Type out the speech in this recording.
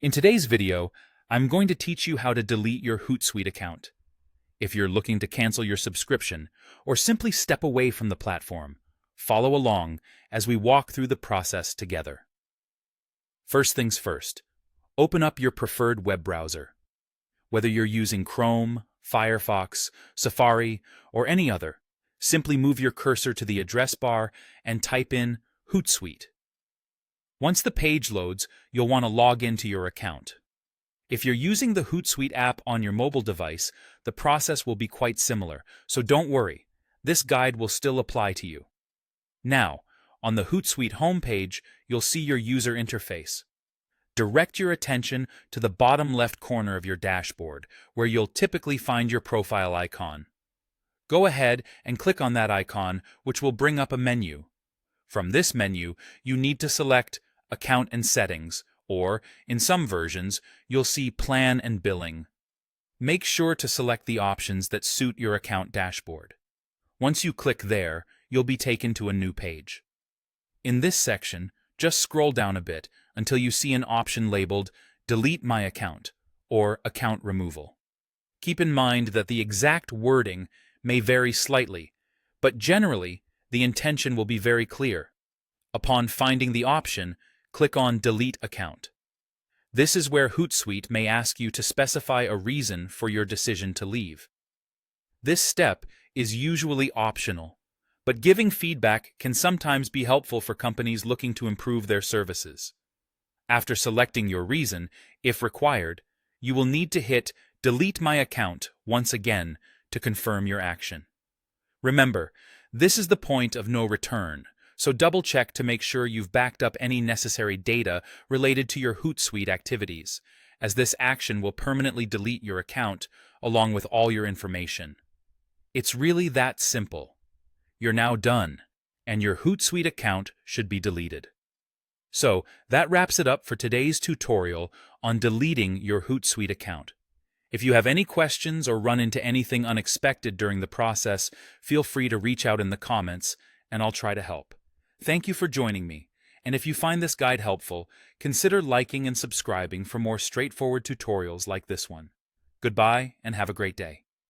In today's video, I'm going to teach you how to delete your Hootsuite account. If you're looking to cancel your subscription or simply step away from the platform, follow along as we walk through the process together. First things first, open up your preferred web browser. Whether you're using Chrome, Firefox, Safari, or any other, simply move your cursor to the address bar and type in Hootsuite. Once the page loads, you'll want to log into your account. If you're using the Hootsuite app on your mobile device, the process will be quite similar, so don't worry. This guide will still apply to you. Now, on the Hootsuite homepage, you'll see your user interface. Direct your attention to the bottom left corner of your dashboard, where you'll typically find your profile icon. Go ahead and click on that icon, which will bring up a menu. From this menu, you need to select Account and Settings, or, in some versions, you'll see Plan and Billing. Make sure to select the options that suit your account dashboard. Once you click there, you'll be taken to a new page. In this section, just scroll down a bit until you see an option labeled Delete My Account, or Account Removal. Keep in mind that the exact wording may vary slightly, but generally, the intention will be very clear. Upon finding the option, click on Delete Account. This is where Hootsuite may ask you to specify a reason for your decision to leave. This step is usually optional, but giving feedback can sometimes be helpful for companies looking to improve their services. After selecting your reason, if required, you will need to hit Delete My Account once again to confirm your action. Remember, this is the point of no return, so double-check to make sure you've backed up any necessary data related to your Hootsuite activities, as this action will permanently delete your account along with all your information. It's really that simple. You're now done, and your Hootsuite account should be deleted. So, that wraps it up for today's tutorial on deleting your Hootsuite account. If you have any questions or run into anything unexpected during the process, feel free to reach out in the comments, and I'll try to help. Thank you for joining me, and if you find this guide helpful, consider liking and subscribing for more straightforward tutorials like this one. Goodbye, and have a great day.